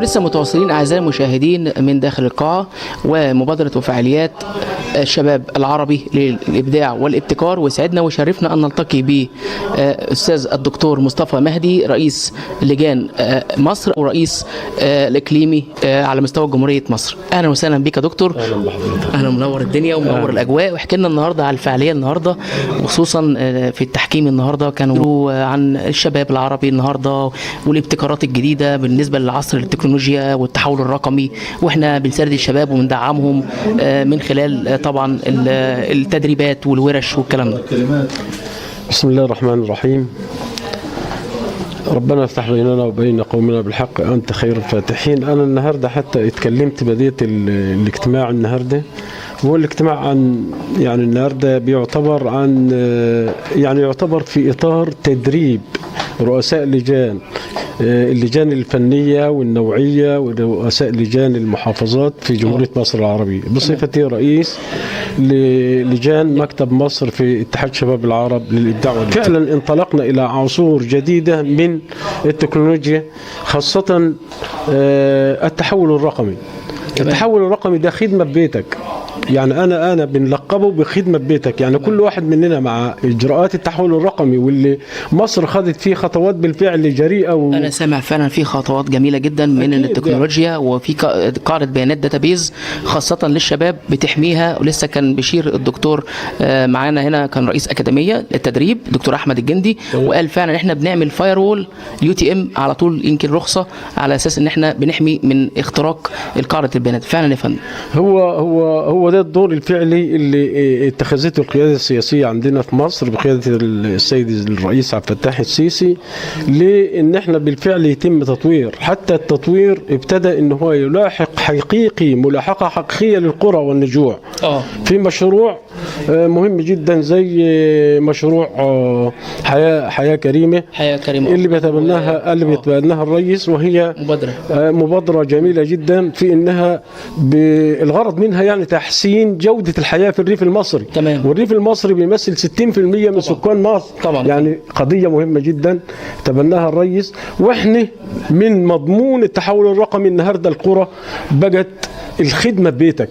لسه متواصلين أعزائي المشاهدين من داخل القاعة ومبادرة وفعاليات الشباب العربي للإبداع والابتكار، ويسعدنا ويشرفنا أن نلتقي بأستاذ الدكتور مصطفى مهدي رئيس لجان مصر ورئيس الإقليمي على مستوى جمهورية مصر. أهلا وسهلا بك يا دكتور. أهلا بحضرتك. أهلا، منور الدنيا ومنور الأجواء. واحكي لنا النهارده على الفعالية النهارده، وخصوصا في التحكيم النهارده كانوا عن الشباب العربي النهارده والابتكارات الجديدة بالنسبة للعصر التكنولوجيا والتحول الرقمي، واحنا بنساعد الشباب وبندعمهم من خلال طبعا التدريبات والورش والكلام ده. بسم الله الرحمن الرحيم. ربنا يفتح بيننا وبين قومنا بالحق، أنت خير الفاتحين. أنا النهاردة حتى اتكلمت بداية الاجتماع النهاردة، هو الاجتماع عن يعني النهاردة بيعتبر عن يعني يعتبر في إطار تدريب رؤساء اللجان الفنية والنوعية ورؤساء لجان المحافظات في جمهورية مصر العربية بصفتي رئيس للجان مكتب مصر في اتحاد شباب العرب للإبداع والابتكار. فعلا انطلقنا إلى عصور جديدة من التكنولوجيا، خاصة التحول الرقمي. التحول الرقمي ده خدمة ببيتك، يعني أنا بنلقبه بخدمة ببيتك. يعني كل واحد مننا مع إجراءات التحول الرقمي واللي مصر خدت فيه خطوات بالفعل جريئة أنا سامع فعلا في خطوات جميلة جدا من التكنولوجيا، وفي قاعدة بيانات داتابيز خاصة للشباب بتحميها. ولسه كان بشير الدكتور معانا هنا، كان رئيس أكاديمية للتدريب دكتور أحمد الجندي، وقال فعلا إحنا بنعمل فاير UTM على طول، يمكن رخصة على أساس إن إحنا بنحمي من اختراق قاعدة البيانات. فعلا يا فندم، هو ده الدور الفعلي اللي اتخذته القيادة السياسية عندنا في مصر بقيادة السيد الرئيس عبد الفتاح السيسي، لأن احنا بالفعل يتم تطوير. حتى التطوير ابتدى ان هو يلاحق ملاحقة حقيقية للقرى والنجوع في مشروع مهم جدا زي مشروع حياة كريمة اللي بيتبناها الرئيس، وهي مبادرة جميلة جدا في انها الغرض منها يعني تحسين جودة الحياة في الريف المصري. تمام. والريف المصري بيمثل 60% من سكان مصر طبعا. يعني قضية مهمة جدا تبناها الرئيس. واحنا من مضمون التحول الرقمي النهارده القرى بقت الخدمة ببيتك.